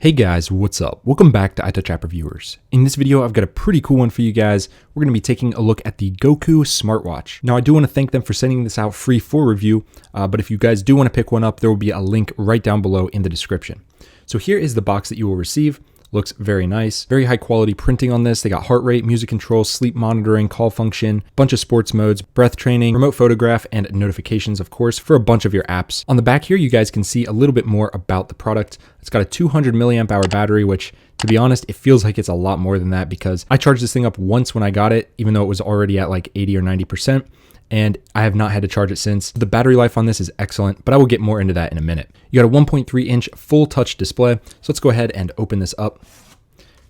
Hey guys, what's up? Welcome back to Untitled Chapter viewers. In this video, I've got a pretty cool one for you guys. We're going to be taking a look at the GOKOO Smart Watch. Now, I do want to thank them for sending this out free for review, but if you guys do want to pick one up, there will be a link right down below in the description. So here is the box that you will receive. Looks very nice. Very high quality printing on this. They got heart rate, music control, sleep monitoring, call function, bunch of sports modes, breath training, remote photograph, and notifications, of course, for a bunch of your apps. On the back here, you guys can see a little bit more about the product. It's got a 200 milliamp hour battery, which, to be honest, it feels like it's a lot more than that because I charged this thing up once when I got it, even though it was already at like 80 or 90%. And I have not had to charge it since. The battery life on this is excellent, but I will get more into that in a minute. You got a 1.3 inch full touch display. So let's go ahead and open this up.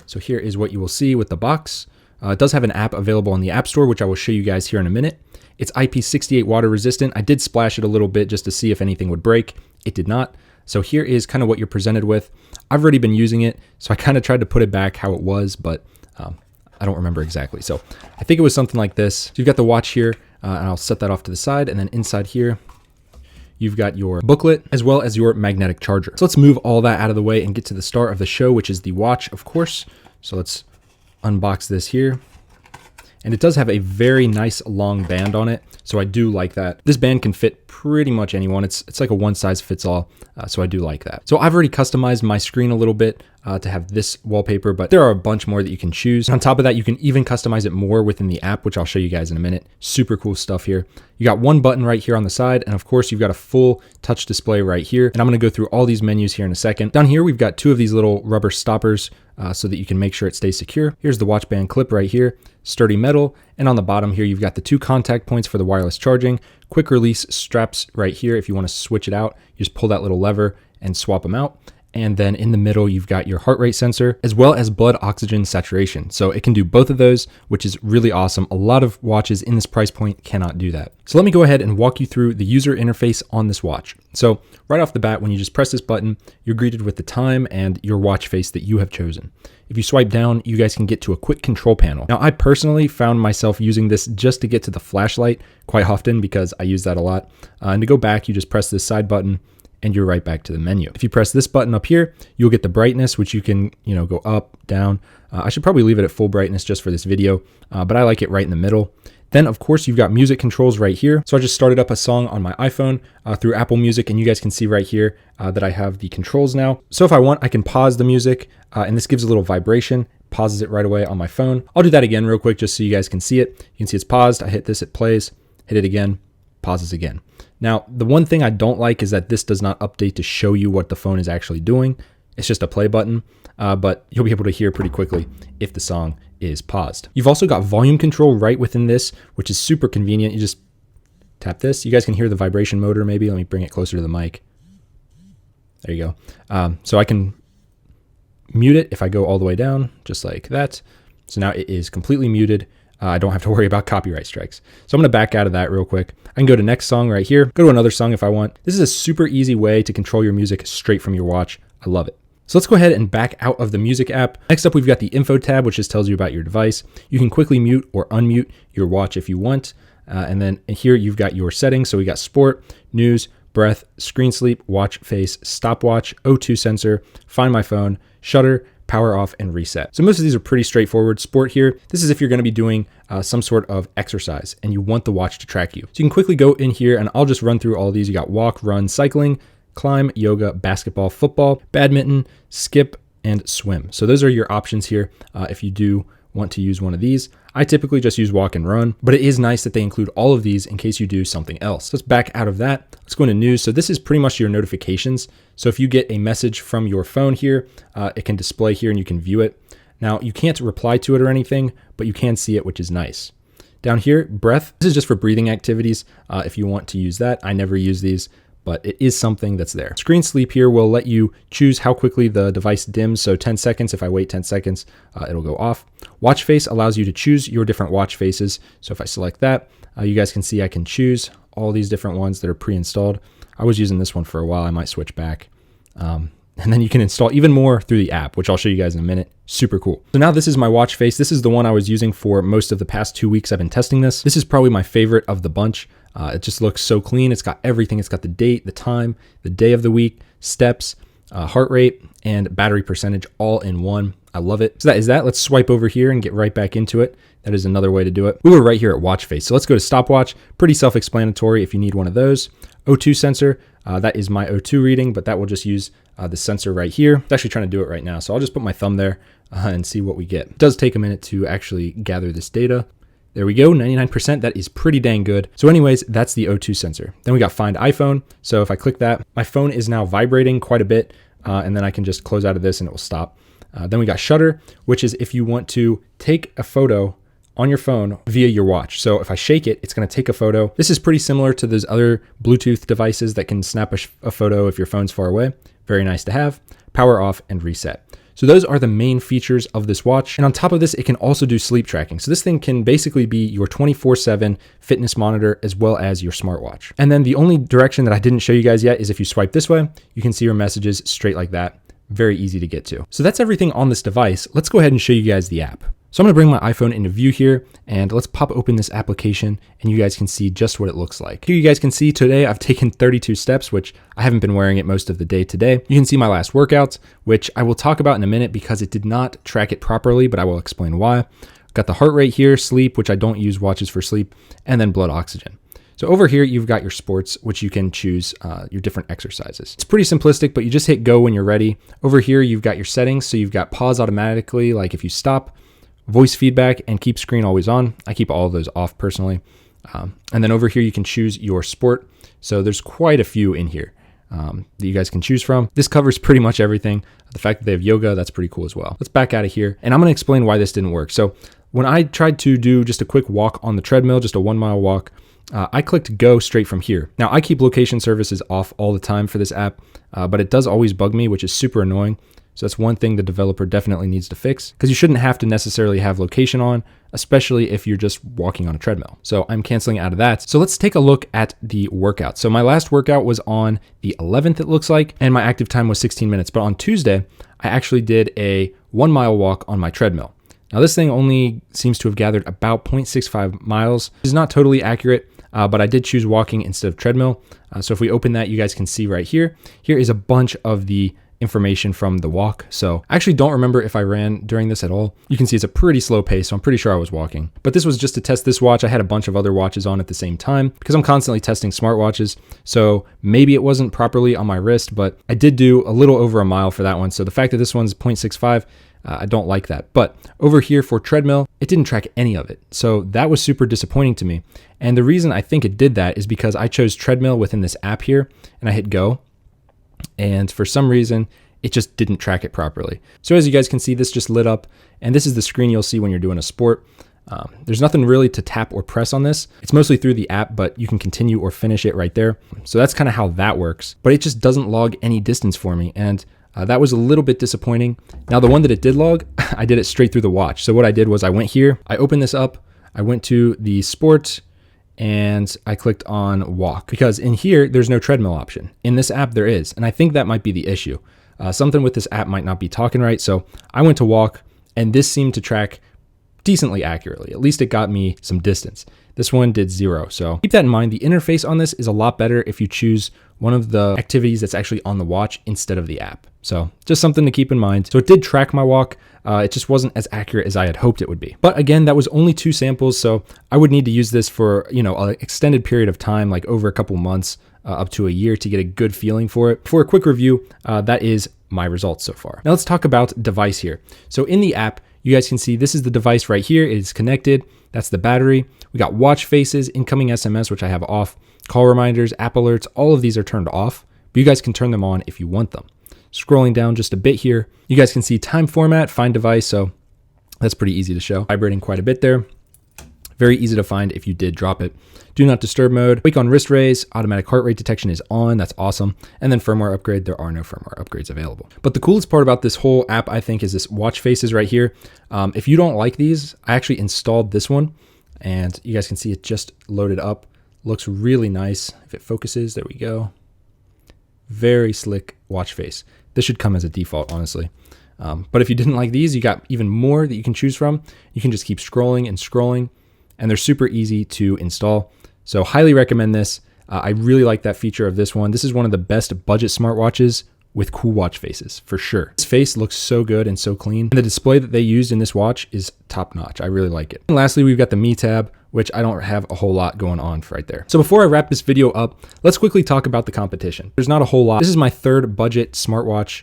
So here is what you will see with the box. It does have an app available on the App Store, which I will show you guys here in a minute. It's IP68 water resistant. I did splash it a little bit just to see if anything would break. It did not. So here is kind of what you're presented with. I've already been using it, so I kind of tried to put it back how it was, but I don't remember exactly. So I think it was something like this. So you've got the watch here. And I'll set that off to the side, and then inside here, you've got your booklet as well as your magnetic charger. So let's move all that out of the way and get to the start of the show, which is the watch, of course. So let's unbox this here. And it does have a very nice long band on it, so I do like that. This band can fit pretty much anyone. It's like a one size fits all, so I do like that. So I've already customized my screen a little bit to have this wallpaper, but there are a bunch more that you can choose. On top of that, you can even customize it more within the app, which I'll show you guys in a minute. Super cool stuff here. You got one button right here on the side, and of course you've got a full touch display right here. And I'm gonna go through all these menus here in a second. Down here, we've got two of these little rubber stoppers so that you can make sure it stays secure. Here's the watch band clip right here, sturdy metal. And on the bottom here, you've got the two contact points for the wireless charging, quick release straps right here. If you wanna switch it out, you just pull that little lever and swap them out. And then in the middle, you've got your heart rate sensor as well as blood oxygen saturation. So it can do both of those, which is really awesome. A lot of watches in this price point cannot do that. So let me go ahead and walk you through the user interface on this watch. So right off the bat, when you just press this button, you're greeted with the time and your watch face that you have chosen. If you swipe down, you guys can get to a quick control panel. Now, I personally found myself using this just to get to the flashlight quite often because I use that a lot. And to go back, you just press this side button and you're right back to the menu. If you press this button up here, you'll get the brightness, which you can, go up, down. I should probably leave it at full brightness just for this video, but I like it right in the middle. Then, of course, you've got music controls right here. So I just started up a song on my iPhone through Apple Music, and you guys can see right here that I have the controls now. So if I want, I can pause the music, and this gives a little vibration, pauses it right away on my phone. I'll do that again real quick just so you guys can see it. You can see it's paused. I hit this, it plays, hit it again, pauses again. Now, the one thing I don't like is that this does not update to show you what the phone is actually doing. It's just a play button, but you'll be able to hear pretty quickly if the song is paused. You've also got volume control right within this, which is super convenient. You just tap this. You guys can hear the vibration motor maybe. Let me bring it closer to the mic. There you go. So I can mute it if I go all the way down, just like that. So now it is completely muted. I don't have to worry about copyright strikes. So I'm gonna back out of that real quick. I can go to next song right here, go to another song if I want. This is a super easy way to control your music straight from your watch. I love it. So let's go ahead and back out of the music app. Next up, we've got the info tab, which just tells you about your device. You can quickly mute or unmute your watch if you want. And then here you've got your settings. So we got sport, news, breath, screen sleep, watch face, stopwatch, O2 sensor, find my phone, shutter, power off, and reset. So most of these are pretty straightforward. Sport here, this is if you're gonna be doing some sort of exercise and you want the watch to track you. So you can quickly go in here and I'll just run through all of these. You got walk, run, cycling, climb, yoga, basketball, football, badminton, skip, and swim. So those are your options here if you do want to use one of these. I typically just use walk and run, but it is nice that they include all of these in case you do something else. So let's back out of that. Let's go into news. So this is pretty much your notifications. So if you get a message from your phone here, it can display here and you can view it. Now you can't reply to it or anything, but you can see it, which is nice. Down here, breath. This is just for breathing activities. If you want to use that, I never use these, but it is something that's there. Screen sleep here will let you choose how quickly the device dims. So 10 seconds, if I wait 10 seconds, it'll go off. Watch face allows you to choose your different watch faces. So if I select that, you guys can see I can choose all these different ones that are pre-installed. I was using this one for a while. I might switch back. And then you can install even more through the app, which I'll show you guys in a minute. Super cool. So now this is my watch face. This is the one I was using for most of the past 2 weeks I've been testing this. This is probably my favorite of the bunch. It just looks so clean. It's got everything. It's got the date, the time, the day of the week, steps, heart rate, and battery percentage all in one. I love it. So that is that. Let's swipe over here and get right back into it. That is another way to do it. We were right here at watch face. So let's go to stopwatch. Pretty self-explanatory if you need one of those. O2 sensor, that is my O2 reading, but that will just use the sensor right here. It's actually trying to do it right now. So I'll just put my thumb there and see what we get. It does take a minute to actually gather this data. There we go, 99%. That is pretty dang good. So anyways, that's the O2 sensor. Then we got find iPhone. So if I click that, my phone is now vibrating quite a bit, and then I can just close out of this and it will stop. Then we got shutter, which is if you want to take a photo on your phone via your watch. So if I shake it, it's going to take a photo. This is pretty similar to those other Bluetooth devices that can snap a photo if your phone's far away. Very nice to have. Power off and reset. So those are the main features of this watch. And on top of this, it can also do sleep tracking. So this thing can basically be your 24/7 fitness monitor as well as your smartwatch. And then the only direction that I didn't show you guys yet is if you swipe this way, you can see your messages straight like that. Very easy to get to. So that's everything on this device. Let's go ahead and show you guys the app. So I'm gonna bring my iPhone into view here and let's pop open this application and you guys can see just what it looks like. Here you guys can see today I've taken 32 steps, which I haven't been wearing it most of the day today. You can see my last workouts, which I will talk about in a minute because it did not track it properly, but I will explain why. Got the heart rate here, sleep, which I don't use watches for sleep, and then blood oxygen. So over here, you've got your sports, which you can choose your different exercises. It's pretty simplistic, but you just hit go when you're ready. Over here, you've got your settings. So you've got pause automatically, like if you stop, voice feedback, and keep screen always on. I keep all of those off personally. And then over here, you can choose your sport. So there's quite a few in here that you guys can choose from. This covers pretty much everything. The fact that they have yoga, that's pretty cool as well. Let's back out of here. And I'm gonna explain why this didn't work. So when I tried to do just a quick walk on the treadmill, just a 1 mile walk, I clicked go straight from here. Now I keep location services off all the time for this app, but it does always bug me, which is super annoying. So that's one thing the developer definitely needs to fix because you shouldn't have to necessarily have location on, especially if you're just walking on a treadmill. So I'm canceling out of that. So let's take a look at the workout. So my last workout was on the 11th, it looks like, and my active time was 16 minutes. But on Tuesday, I actually did a 1 mile walk on my treadmill. Now this thing only seems to have gathered about 0.65 miles. It's not totally accurate, but I did choose walking instead of treadmill. So if we open that, you guys can see right here. Here is a bunch of the information from the walk. So I actually don't remember if I ran during this at all. You can see it's a pretty slow pace, so I'm pretty sure I was walking. But this was just to test this watch. I had a bunch of other watches on at the same time because I'm constantly testing smartwatches. So maybe it wasn't properly on my wrist, but I did do a little over a mile for that one. So the fact that this one's 0.65, I don't like that. But over here for treadmill, it didn't track any of it. So that was super disappointing to me. And the reason I think it did that is because I chose treadmill within this app here and I hit go. And for some reason, it just didn't track it properly. So as you guys can see, this just lit up. And this is the screen you'll see when you're doing a sport. There's nothing really to tap or press on this. It's mostly through the app, but you can continue or finish it right there. So that's kind of how that works. But it just doesn't log any distance for me. And that was a little bit disappointing. Now, the one that it did log, I did it straight through the watch. So what I did was I went here, I opened this up, I went to the sport, and I clicked on walk because in here, there's no treadmill option. In this app, there is. And I think that might be the issue. Something with this app might not be talking right. So I went to walk and this seemed to track decently accurately. At least it got me some distance. This one did 0. So keep that in mind. The interface on this is a lot better if you choose one of the activities that's actually on the watch instead of the app. So just something to keep in mind. So it did track my walk. It just wasn't as accurate as I had hoped it would be. But again, that was only 2 samples. So I would need to use this for, an extended period of time, like over a couple months, up to a year to get a good feeling for it. For a quick review, that is my results so far. Now let's talk about device here. So in the app, you guys can see this is the device right here. It is connected. That's the battery. We got watch faces, incoming SMS, which I have off, call reminders, app alerts. All of these are turned off, but you guys can turn them on if you want them. Scrolling down just a bit here, you guys can see time format, find device. So that's pretty easy to show. Vibrating quite a bit there. Very easy to find if you did drop it. Do not disturb mode. Wake on wrist raise. Automatic heart rate detection is on. That's awesome. And then firmware upgrade. There are no firmware upgrades available. But the coolest part about this whole app, I think, is this watch faces right here. If you don't like these, I actually installed this one. And you guys can see it just loaded up. Looks really nice. If it focuses, there we go. Very slick watch face. This should come as a default, honestly. But if you didn't like these, you got even more that you can choose from. You can just keep scrolling and scrolling. And they're super easy to install. So highly recommend this. I really like that feature of this one. This is one of the best budget smartwatches with cool watch faces, for sure. This face looks so good and so clean. And the display that they used in this watch is top notch. I really like it. And lastly, we've got the Me tab, which I don't have a whole lot going on for right there. So before I wrap this video up, let's quickly talk about the competition. There's not a whole lot. This is my third budget smartwatch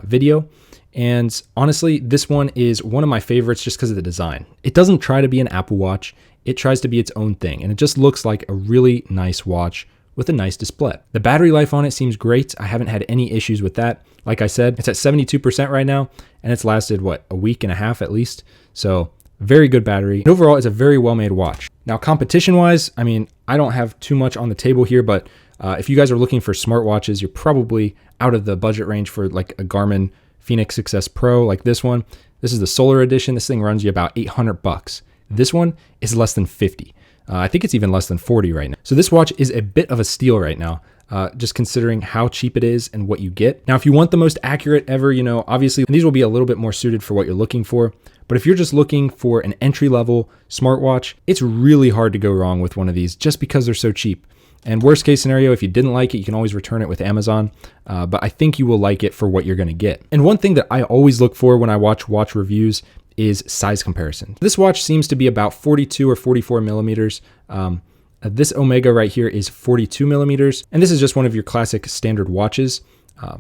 video. And honestly, this one is one of my favorites just because of the design. It doesn't try to be an Apple Watch. It tries to be its own thing. And it just looks like a really nice watch with a nice display. The battery life on it seems great. I haven't had any issues with that. Like I said, it's at 72% right now, and it's lasted, what, a week and a half at least. So very good battery. And overall, it's a very well-made watch. Now, competition-wise, I mean, I don't have too much on the table here, but if you guys are looking for smartwatches, you're probably out of the budget range for like a Garmin Fenix 6S Pro like this one. This is the Solar Edition. This thing runs you about $800. This one is less than 50. I think it's even less than 40 right now. So this watch is a bit of a steal right now, just considering how cheap it is and what you get. Now, if you want the most accurate ever, you know, obviously these will be a little bit more suited for what you're looking for. But if you're just looking for an entry-level smartwatch, it's really hard to go wrong with one of these just because they're so cheap. And worst case scenario, if you didn't like it, you can always return it with Amazon. But I think you will like it for what you're going to get. And one thing that I always look for when I watch watch reviews is size comparison. This watch seems to be about 42 or 44 millimeters. This Omega right here is 42 millimeters. And this is just one of your classic standard watches,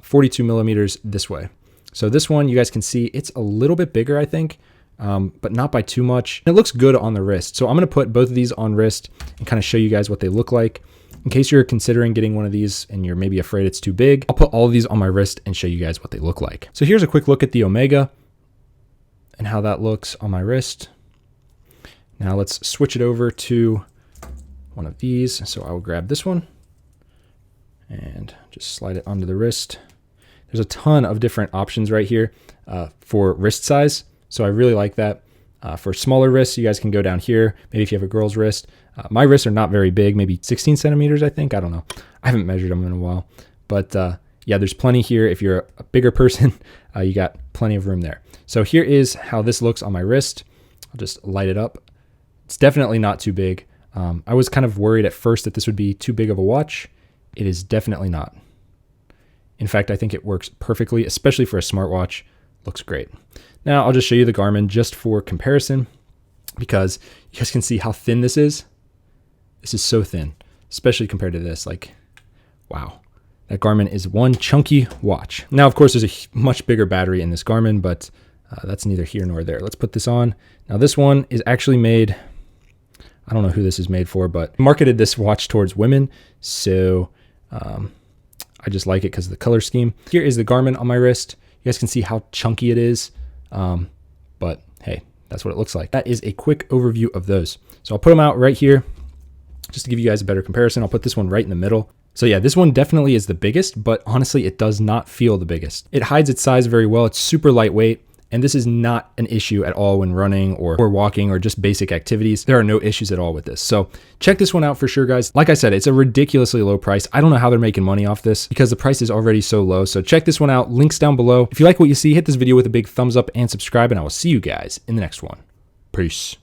42 millimeters this way. So this one, you guys can see it's a little bit bigger, I think, but not by too much. It looks good on the wrist. So I'm going to put both of these on wrist and kind of show you guys what they look like. In case you're considering getting one of these and you're maybe afraid it's too big, I'll put all of these on my wrist and show you guys what they look like. So here's a quick look at the Omega and how that looks on my wrist. Now let's switch it over to one of these. So I will grab this one and just slide it onto the wrist. There's a ton of different options right here for wrist size. So I really like that. For smaller wrists, you guys can go down here. Maybe if you have a girl's wrist. My wrists are not very big, maybe 16 centimeters, I think. I don't know. I haven't measured them in a while. But yeah, there's plenty here. If you're a bigger person, you got plenty of room there. So here is how this looks on my wrist. I'll just light it up. It's definitely not too big. I was kind of worried at first that this would be too big of a watch. It is definitely not. In fact, I think it works perfectly, especially for a smartwatch. Looks great. Now I'll just show you the Garmin just for comparison because you guys can see how thin this is. This is so thin, especially compared to this. Like, wow. That Garmin is one chunky watch. Now, of course, there's a much bigger battery in this Garmin, but that's neither here nor there. Let's put this on. Now, this one is actually made, I don't know who this is made for, but marketed this watch towards women. So I just like it because of the color scheme. Here is the Garmin on my wrist. You guys can see how chunky it is. But hey, that's what it looks like. That is a quick overview of those. So I'll put them out right here just to give you guys a better comparison. I'll put this one right in the middle. So yeah, this one definitely is the biggest, but honestly, it does not feel the biggest. It hides its size very well. It's super lightweight. And this is not an issue at all when running or walking or just basic activities. There are no issues at all with this. So check this one out for sure, guys. Like I said, it's a ridiculously low price. I don't know how they're making money off this because the price is already so low. So check this one out. Links down below. If you like what you see, hit this video with a big thumbs up and subscribe, and I will see you guys in the next one. Peace.